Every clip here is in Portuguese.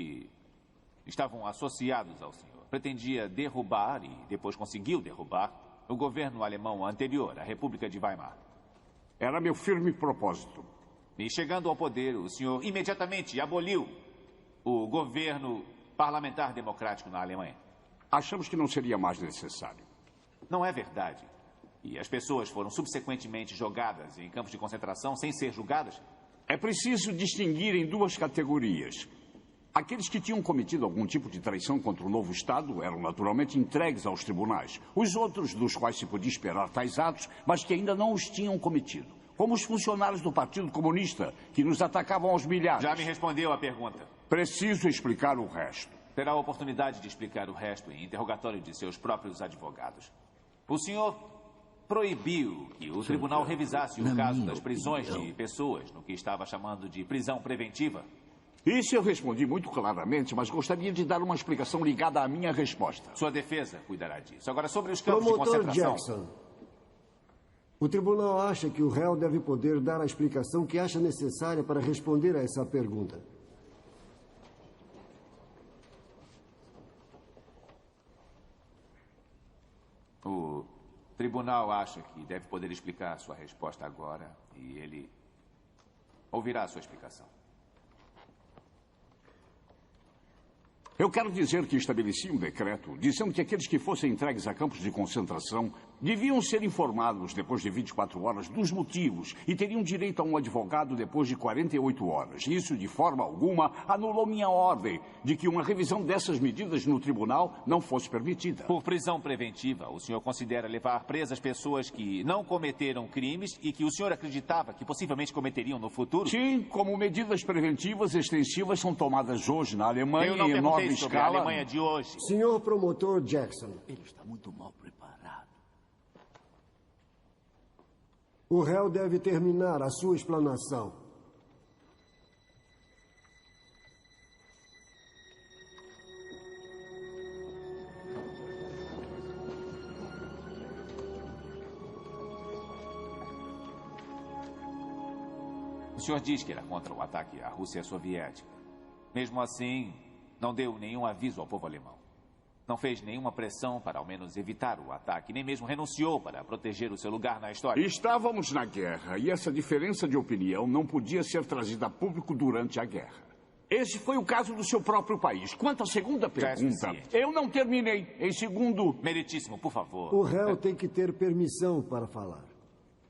que estavam associados ao senhor, pretendia derrubar, e depois conseguiu derrubar, o governo alemão anterior, a República de Weimar. Era meu firme propósito. E chegando ao poder, o senhor imediatamente aboliu o governo parlamentar democrático na Alemanha. Achamos que não seria mais necessário. Não é verdade. E as pessoas foram subsequentemente jogadas em campos de concentração sem ser julgadas? É preciso distinguir em duas categorias. Aqueles que tinham cometido algum tipo de traição contra o novo Estado eram naturalmente entregues aos tribunais. Os outros, dos quais se podia esperar tais atos, mas que ainda não os tinham cometido. Como os funcionários do Partido Comunista, que nos atacavam aos milhares. Já me respondeu a pergunta. Preciso explicar o resto. Terá a oportunidade de explicar o resto em interrogatório de seus próprios advogados. O senhor proibiu que o tribunal revisasse o caso das prisões de pessoas no que estava chamando de prisão preventiva. Isso eu respondi muito claramente, mas gostaria de dar uma explicação ligada à minha resposta. Sua defesa cuidará disso. Agora, sobre os campos Promotor de concentração... Jackson, o tribunal acha que o réu deve poder dar a explicação que acha necessária para responder a essa pergunta. O tribunal acha que deve poder explicar sua resposta agora e ele ouvirá a sua explicação. Eu quero dizer que estabeleci um decreto dizendo que aqueles que fossem entregues a campos de concentração deviam ser informados depois de 24 horas dos motivos e teriam direito a um advogado depois de 48 horas. Isso, de forma alguma, anulou minha ordem de que uma revisão dessas medidas no tribunal não fosse permitida. Por prisão preventiva, o senhor considera levar presas pessoas que não cometeram crimes e que o senhor acreditava que possivelmente cometeriam no futuro? Sim, como medidas preventivas extensivas são tomadas hoje na Alemanha Eu não em enorme perguntei sobre a escala. Alemanha de hoje. Senhor promotor Jackson. Ele está muito mal preparado. O réu deve terminar a sua explanação. O senhor diz que era contra o ataque à Rússia soviética. Mesmo assim, não deu nenhum aviso ao povo alemão. Não fez nenhuma pressão para ao menos evitar o ataque, nem mesmo renunciou para proteger o seu lugar na história. Estávamos na guerra e essa diferença de opinião não podia ser trazida a público durante a guerra. Esse foi o caso do seu próprio país. Quanto à segunda pergunta, eu não terminei. Em segundo... Meritíssimo, por favor. O réu tem que ter permissão para falar.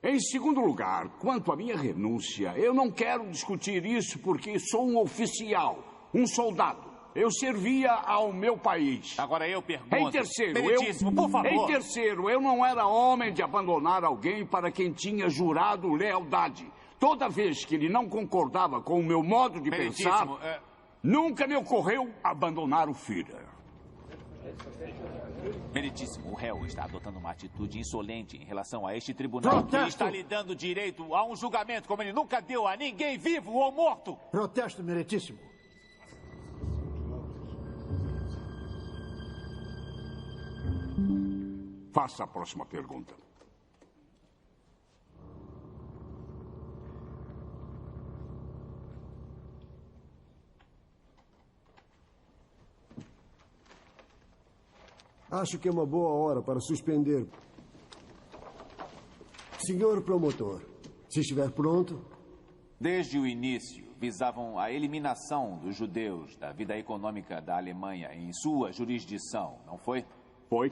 Em segundo lugar, quanto à minha renúncia, eu não quero discutir isso porque sou um oficial, um soldado. Eu servia ao meu país. Agora eu pergunto... Em terceiro, por favor. Em terceiro, eu não era homem de abandonar alguém para quem tinha jurado lealdade. Toda vez que ele não concordava com o meu modo de pensar, nunca me ocorreu abandonar o Führer. Meritíssimo, o réu está adotando uma atitude insolente em relação a este tribunal que está lhe dando direito a um julgamento como ele nunca deu a ninguém, vivo ou morto. Protesto, meritíssimo. Faça a próxima pergunta. Acho que é uma boa hora para suspender. Senhor promotor, se estiver pronto... Desde o início, visavam a eliminação dos judeus da vida econômica da Alemanha em sua jurisdição, não foi? Foi.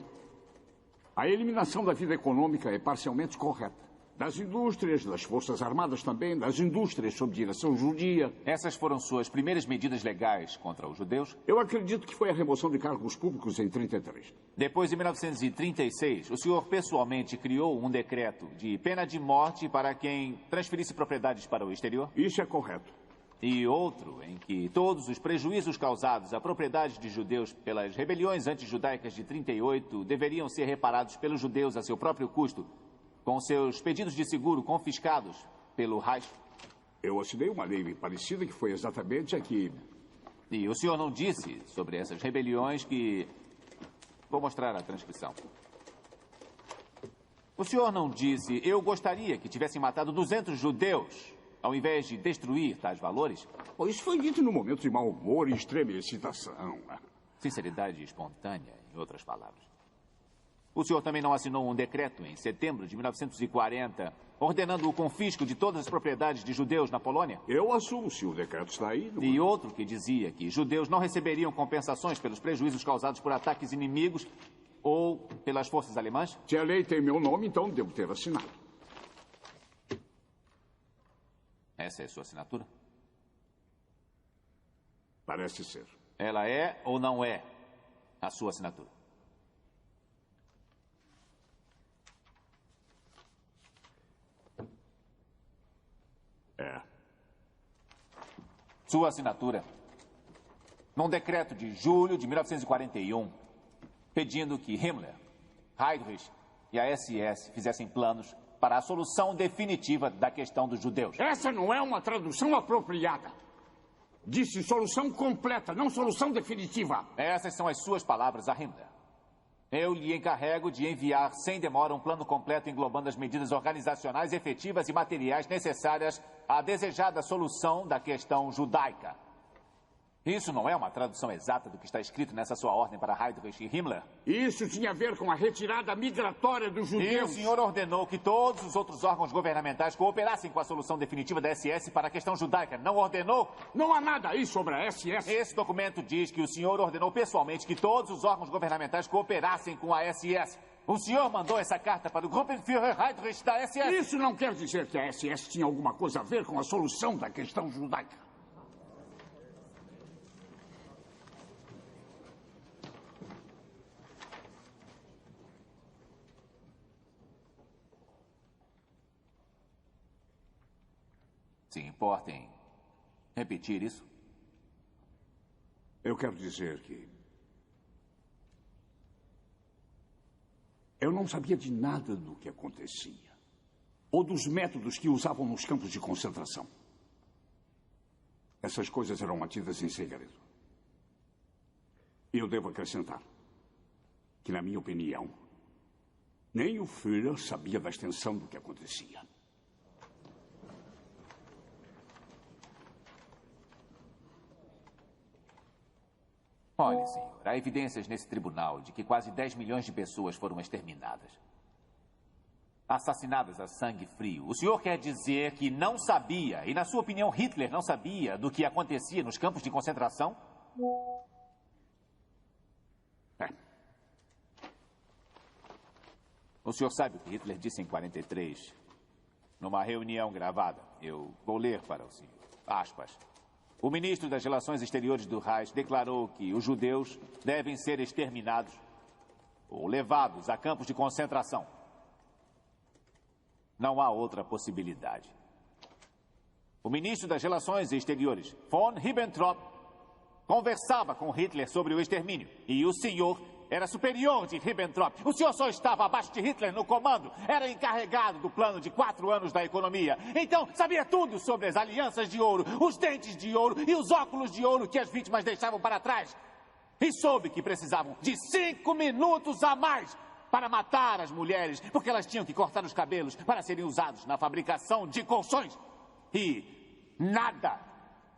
A eliminação da vida econômica é parcialmente correta. Das indústrias, das forças armadas também, das indústrias sob direção judia. Essas foram suas primeiras medidas legais contra os judeus? Eu acredito que foi a remoção de cargos públicos em 1933. Depois de 1936, o senhor pessoalmente criou um decreto de pena de morte para quem transferisse propriedades para o exterior? Isso é correto. E outro em que todos os prejuízos causados a propriedades de judeus pelas rebeliões antijudaicas de 1938 deveriam ser reparados pelos judeus a seu próprio custo, com seus pedidos de seguro confiscados pelo Reich. Eu assinei uma lei parecida que foi exatamente a que... E o senhor não disse sobre essas rebeliões que... Vou mostrar a transcrição. O senhor não disse, eu gostaria que tivessem matado 200 judeus ao invés de destruir tais valores? Oh, isso foi dito no momento de mau humor e extrema excitação. Sinceridade espontânea, em outras palavras. O senhor também não assinou um decreto em setembro de 1940, ordenando o confisco de todas as propriedades de judeus na Polônia? Eu assumo se o decreto está aí. E outro que dizia que judeus não receberiam compensações pelos prejuízos causados por ataques inimigos ou pelas forças alemãs? Se a lei tem meu nome, então devo ter assinado. Essa é a sua assinatura? Parece ser. Ela é ou não é a sua assinatura? É. Sua assinatura. Num decreto de julho de 1941, pedindo que Himmler, Heydrich e a SS fizessem planos para a solução definitiva da questão dos judeus. Essa não é uma tradução apropriada. Disse solução completa, não solução definitiva. Essas são as suas palavras a Himmler. Eu lhe encarrego de enviar sem demora um plano completo englobando as medidas organizacionais efetivas e materiais necessárias à desejada solução da questão judaica. Isso não é uma tradução exata do que está escrito nessa sua ordem para Heydrich e Himmler? Isso tinha a ver com a retirada migratória dos judeus. E o senhor ordenou que todos os outros órgãos governamentais cooperassem com a solução definitiva da SS para a questão judaica. Não ordenou? Não há nada aí sobre a SS. Esse documento diz que o senhor ordenou pessoalmente que todos os órgãos governamentais cooperassem com a SS. O senhor mandou essa carta para o Gruppenführer Heydrich da SS? Isso não quer dizer que a SS tinha alguma coisa a ver com a solução da questão judaica. Se importa em repetir isso? Eu quero dizer que eu não sabia de nada do que acontecia, ou dos métodos que usavam nos campos de concentração. Essas coisas eram mantidas em segredo. E eu devo acrescentar que, na minha opinião, nem o Führer sabia da extensão do que acontecia. Olhe, senhor, há evidências nesse tribunal de que quase 10 milhões de pessoas foram exterminadas. Assassinadas a sangue frio. O senhor quer dizer que não sabia, e na sua opinião Hitler não sabia do que acontecia nos campos de concentração? É. O senhor sabe o que Hitler disse em 43, numa reunião gravada. Eu vou ler para o senhor. Aspas. O ministro das Relações Exteriores do Reich declarou que os judeus devem ser exterminados ou levados a campos de concentração. Não há outra possibilidade. O ministro das Relações Exteriores, von Ribbentrop, conversava com Hitler sobre o extermínio. E o senhor era superior de Ribbentrop. O senhor só estava abaixo de Hitler no comando. Era encarregado do plano de 4 anos da economia. Então, sabia tudo sobre as alianças de ouro, os dentes de ouro e os óculos de ouro que as vítimas deixavam para trás. E soube que precisavam de 5 minutos a mais para matar as mulheres, porque elas tinham que cortar os cabelos para serem usados na fabricação de colchões. E nada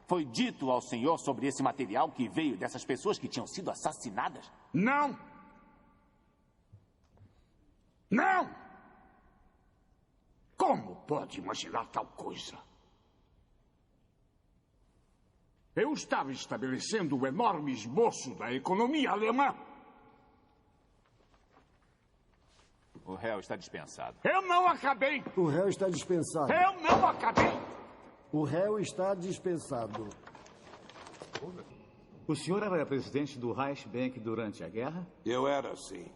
foi dito ao senhor sobre esse material que veio dessas pessoas que tinham sido assassinadas? Não! Não! Como pode imaginar tal coisa? Eu estava estabelecendo o enorme esboço da economia alemã. O réu está dispensado. Eu não acabei! O réu está dispensado. Eu não acabei! O réu está dispensado. O senhor era presidente do Reichsbank durante a guerra? Eu era, sim.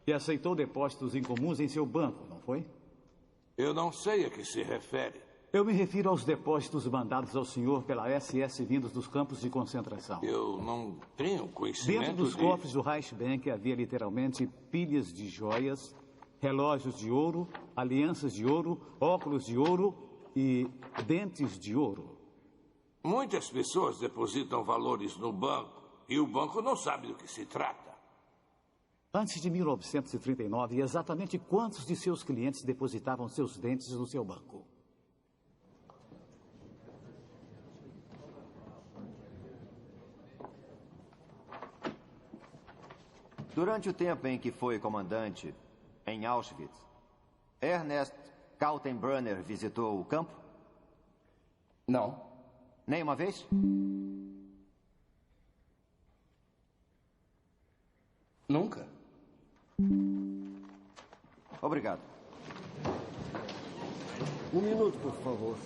E aceitou depósitos incomuns em seu banco, não foi? Eu não sei a que se refere. Eu me refiro aos depósitos mandados ao senhor pela SS vindos dos campos de concentração. Eu não tenho conhecimento Dentro dos cofres do Reichsbank havia literalmente pilhas de joias, relógios de ouro, alianças de ouro, óculos de ouro e dentes de ouro. Muitas pessoas depositam valores no banco e o banco não sabe do que se trata. Antes de 1939, exatamente quantos de seus clientes depositavam seus dentes no seu banco? Durante o tempo em que foi comandante em Auschwitz, Ernest Kaltenbrunner visitou o campo? Não. Nem uma vez? Nunca. Obrigado. Um minuto, por favor.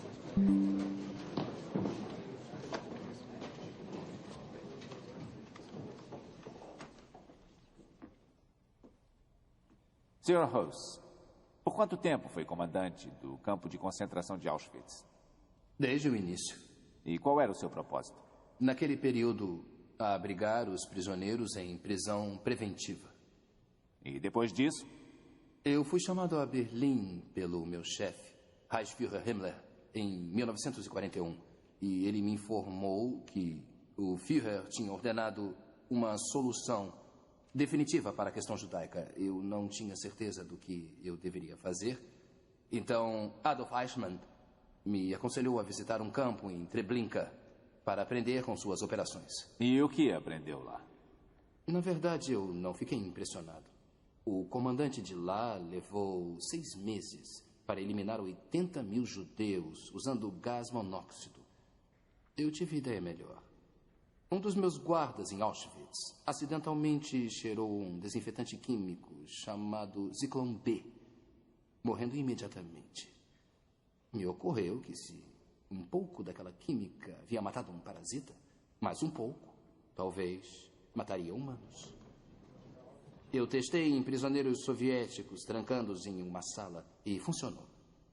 Sr. Huss, por quanto tempo foi comandante do campo de concentração de Auschwitz? Desde o início. E qual era o seu propósito? Naquele período, abrigar os prisioneiros em prisão preventiva. E depois disso? Eu fui chamado a Berlim pelo meu chefe, Reichsführer Himmler, em 1941. E ele me informou que o Führer tinha ordenado uma solução definitiva para a questão judaica. Eu não tinha certeza do que eu deveria fazer. Então, Adolf Eichmann me aconselhou a visitar um campo em Treblinka para aprender com suas operações. E o que aprendeu lá? Na verdade, eu não fiquei impressionado. O comandante de lá levou 6 meses para eliminar 80 mil judeus usando gás monóxido. Eu tive ideia melhor. Um dos meus guardas em Auschwitz acidentalmente cheirou um desinfetante químico chamado Zyklon B, morrendo imediatamente. Me ocorreu que se um pouco daquela química havia matado um parasita, mais um pouco, talvez mataria humanos. Eu testei em prisioneiros soviéticos, trancando-os em uma sala, e funcionou.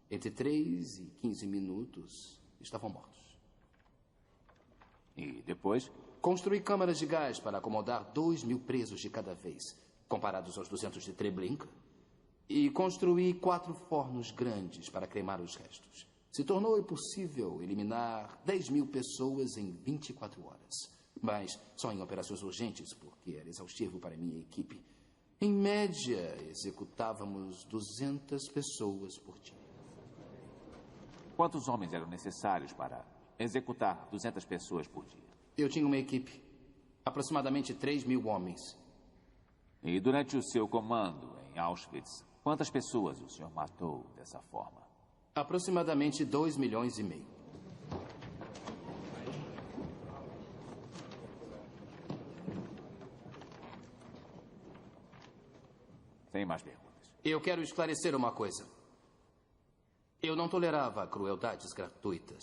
Entre 3 e 15 minutos, estavam mortos. E depois? Construí câmaras de gás para acomodar 2.000 presos de cada vez, comparados aos 200 de Treblinka. E construí 4 fornos grandes para cremar os restos. Se tornou impossível eliminar 10.000 pessoas em 24 horas. Mas só em operações urgentes, porque era exaustivo para minha equipe. Em média, executávamos 200 pessoas por dia. Quantos homens eram necessários para executar 200 pessoas por dia? Eu tinha uma equipe. Aproximadamente 3.000 homens. E durante o seu comando em Auschwitz, quantas pessoas o senhor matou dessa forma? Aproximadamente 2,5 milhões. Sem mais perguntas. Eu quero esclarecer uma coisa. Eu não tolerava crueldades gratuitas.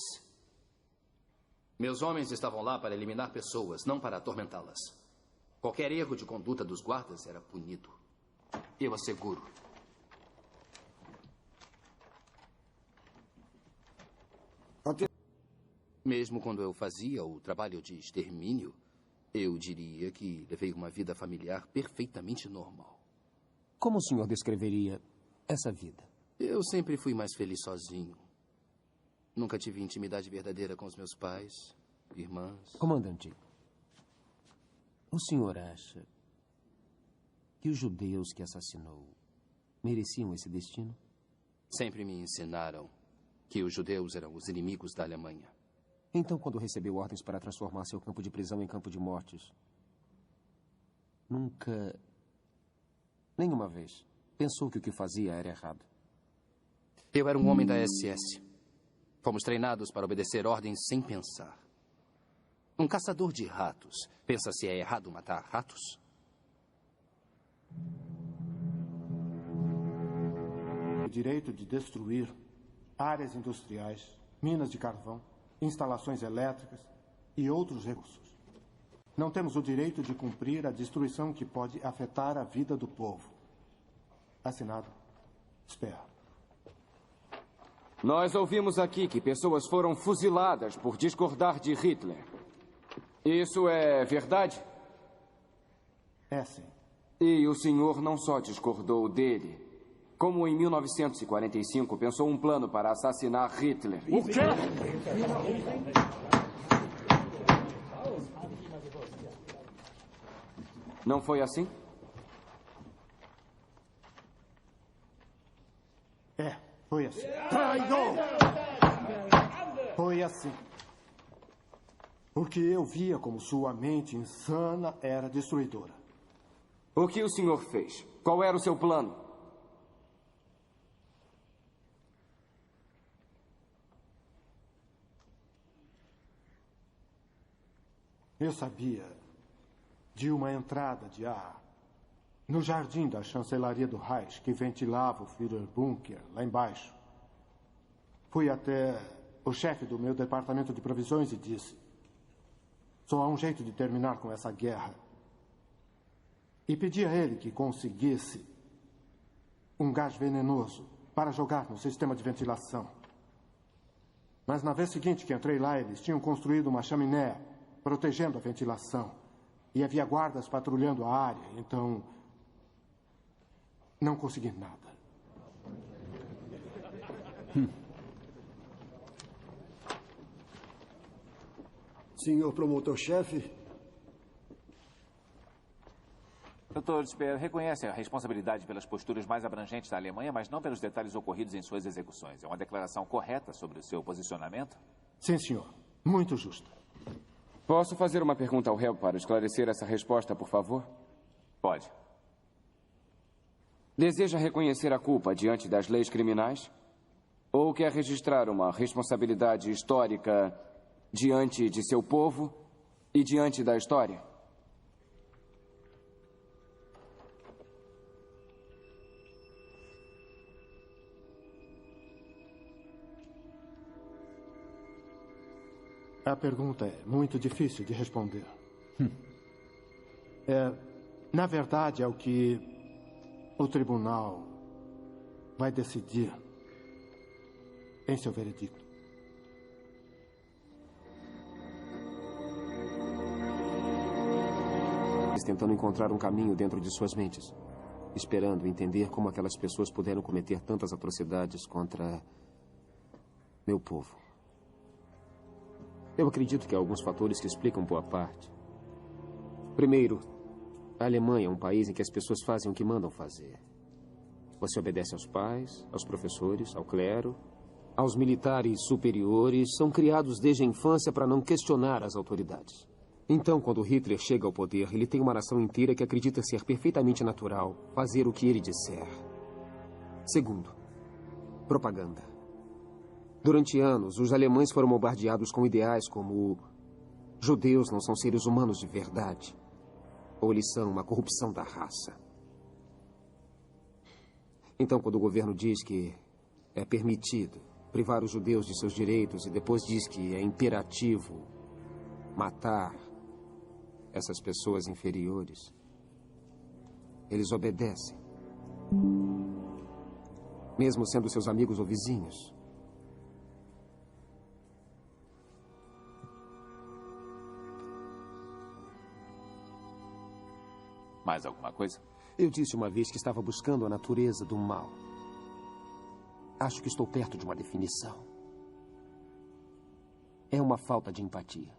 Meus homens estavam lá para eliminar pessoas, não para atormentá-las. Qualquer erro de conduta dos guardas era punido. Eu asseguro. Mesmo quando eu fazia o trabalho de extermínio, eu diria que levei uma vida familiar perfeitamente normal. Como o senhor descreveria essa vida? Eu sempre fui mais feliz sozinho. Nunca tive intimidade verdadeira com os meus pais, irmãs. Comandante, o senhor acha que os judeus que assassinou mereciam esse destino? Sempre me ensinaram que os judeus eram os inimigos da Alemanha. Então, quando recebeu ordens para transformar seu campo de prisão em campo de mortes, nunca, nenhuma vez, pensou que o que fazia era errado? Eu era um homem da SS. Fomos treinados para obedecer ordens sem pensar. Um caçador de ratos pensa se é errado matar ratos? O direito de destruir áreas industriais, minas de carvão, instalações elétricas e outros recursos. Não temos o direito de cumprir a destruição que pode afetar a vida do povo. Assinado, Speer. Nós ouvimos aqui que pessoas foram fuziladas por discordar de Hitler. Isso é verdade? É, sim. E o senhor não só discordou dele, como em 1945 pensou um plano para assassinar Hitler. O quê? Não foi assim? É, foi assim. Traidor! Foi assim. Porque eu via como sua mente insana era destruidora. O que o senhor fez? Qual era o seu plano? Eu sabia de uma entrada de ar no jardim da chancelaria do Reich que ventilava o Führerbunker lá embaixo. Fui até o chefe do meu departamento de provisões e disse: só há um jeito de terminar com essa guerra. E pedi a ele que conseguisse um gás venenoso para jogar no sistema de ventilação. Mas na vez seguinte que entrei lá, eles tinham construído uma chaminé protegendo a ventilação. E havia guardas patrulhando a área, então não consegui nada. Senhor promotor-chefe? Dr. Speer reconhece a responsabilidade pelas posturas mais abrangentes da Alemanha, mas não pelos detalhes ocorridos em suas execuções. É uma declaração correta sobre o seu posicionamento? Sim, senhor. Muito justa. Posso fazer uma pergunta ao réu para esclarecer essa resposta, por favor? Pode. Deseja reconhecer a culpa diante das leis criminais? Ou quer registrar uma responsabilidade histórica diante de seu povo e diante da história? A pergunta é muito difícil de responder. Na verdade, é o que o tribunal vai decidir em seu veredicto. Tentando encontrar um caminho dentro de suas mentes, esperando entender como aquelas pessoas puderam cometer tantas atrocidades contra meu povo. Eu acredito que há alguns fatores que explicam boa parte. Primeiro, a Alemanha é um país em que as pessoas fazem o que mandam fazer. Você obedece aos pais, aos professores, ao clero, aos militares superiores. São criados desde a infância para não questionar as autoridades. Então, quando Hitler chega ao poder, ele tem uma nação inteira que acredita ser perfeitamente natural fazer o que ele disser. Segundo, propaganda. Durante anos, os alemães foram bombardeados com ideais como judeus não são seres humanos de verdade, ou eles são uma corrupção da raça. Então, quando o governo diz que é permitido privar os judeus de seus direitos e depois diz que é imperativo matar essas pessoas inferiores, eles obedecem, mesmo sendo seus amigos ou vizinhos. Mais alguma coisa? Eu disse uma vez que estava buscando a natureza do mal. Acho que estou perto de uma definição. É uma falta de empatia.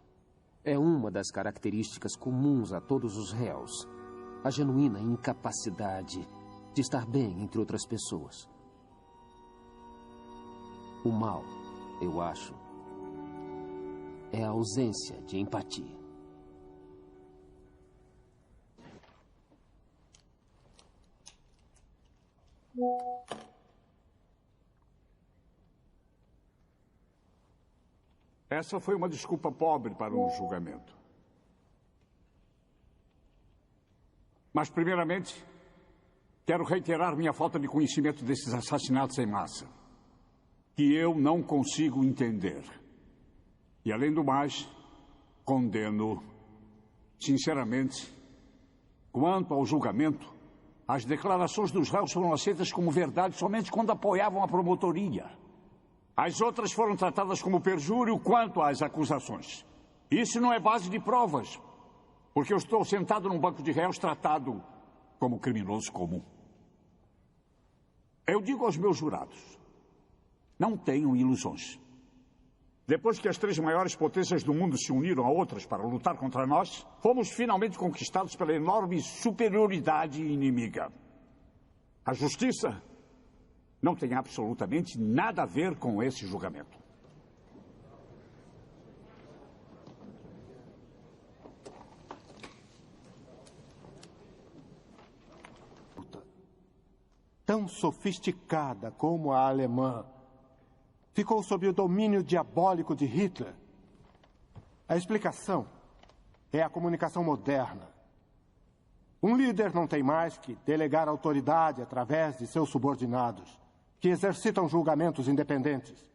É uma das características comuns a todos os réus. A genuína incapacidade de estar bem entre outras pessoas. O mal, eu acho, é a ausência de empatia. Essa foi uma desculpa pobre para um julgamento. Mas, primeiramente, quero reiterar minha falta de conhecimento desses assassinatos em massa, que eu não consigo entender. E, além do mais, condeno, sinceramente, quanto ao julgamento, as declarações dos réus foram aceitas como verdade somente quando apoiavam a promotoria. As outras foram tratadas como perjúrio quanto às acusações. Isso não é base de provas, porque eu estou sentado num banco de réus tratado como criminoso comum. Eu digo aos meus jurados, não tenham ilusões. Depois que as 3 maiores potências do mundo se uniram a outras para lutar contra nós, fomos finalmente conquistados pela enorme superioridade inimiga. A justiça não tem absolutamente nada a ver com esse julgamento. tão sofisticada como a alemã ficou sob o domínio diabólico de Hitler? A explicação é a comunicação moderna. Um líder não tem mais que delegar autoridade através de seus subordinados, que exercitam julgamentos independentes.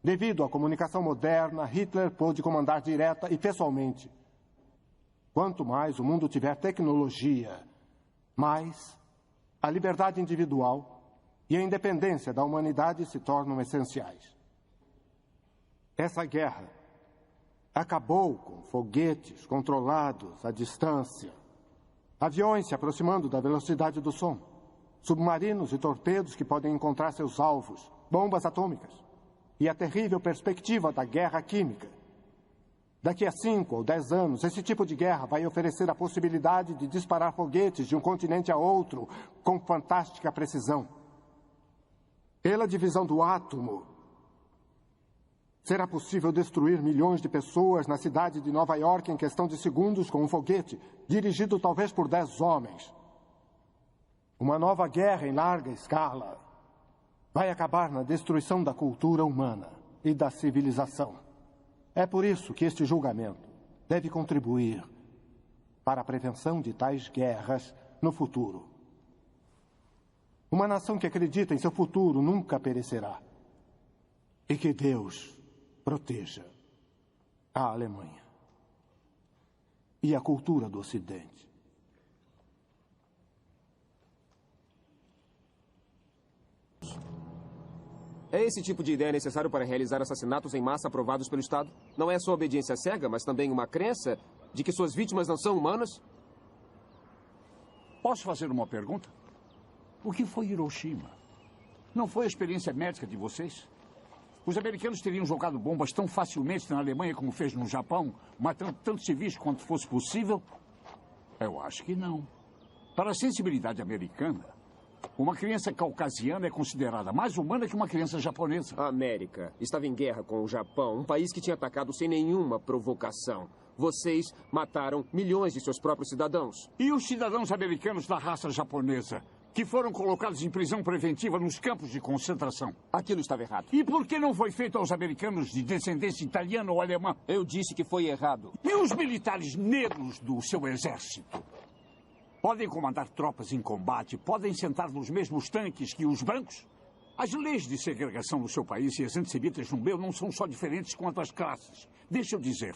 Devido à comunicação moderna, Hitler pôde comandar direta e pessoalmente. Quanto mais o mundo tiver tecnologia, mais a liberdade individual e a independência da humanidade se tornam essenciais. Essa guerra acabou com foguetes controlados à distância, aviões se aproximando da velocidade do som, submarinos e torpedos que podem encontrar seus alvos, bombas atômicas e a terrível perspectiva da guerra química. Daqui a 5 ou 10 anos, esse tipo de guerra vai oferecer a possibilidade de disparar foguetes de um continente a outro com fantástica precisão. Pela divisão do átomo, será possível destruir milhões de pessoas na cidade de Nova York em questão de segundos com um foguete, dirigido talvez por 10 homens. Uma nova guerra em larga escala vai acabar na destruição da cultura humana e da civilização. É por isso que este julgamento deve contribuir para a prevenção de tais guerras no futuro. Uma nação que acredita em seu futuro nunca perecerá. E que Deus proteja a Alemanha e a cultura do Ocidente. É esse tipo de ideia necessário para realizar assassinatos em massa aprovados pelo Estado? Não é só obediência cega, mas também uma crença de que suas vítimas não são humanas? Posso fazer uma pergunta? O que foi Hiroshima? Não foi a experiência médica de vocês? Os americanos teriam jogado bombas tão facilmente na Alemanha como fez no Japão, matando tantos civis quanto fosse possível? Eu acho que não. Para a sensibilidade americana, uma criança caucasiana é considerada mais humana que uma criança japonesa. A América estava em guerra com o Japão, um país que tinha atacado sem nenhuma provocação. Vocês mataram milhões de seus próprios cidadãos. E os cidadãos americanos da raça japonesa, que foram colocados em prisão preventiva nos campos de concentração? Aquilo estava errado. E por que não foi feito aos americanos de descendência italiana ou alemã? Eu disse que foi errado. E os militares negros do seu exército? Podem comandar tropas em combate, podem sentar nos mesmos tanques que os brancos? As leis de segregação no seu país e as antissemitas no meu não são só diferentes quanto às classes. Deixa eu dizer,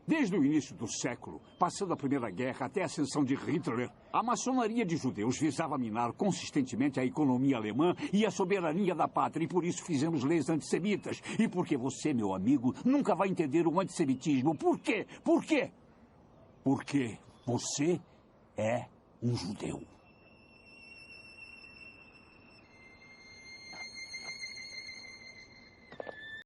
desde o início do século, passando a Primeira Guerra até a ascensão de Hitler, a maçonaria de judeus visava minar consistentemente a economia alemã e a soberania da pátria, e por isso fizemos leis antissemitas. E porque você, meu amigo, nunca vai entender o antissemitismo. Por quê? Por quê? Porque você é um judeu.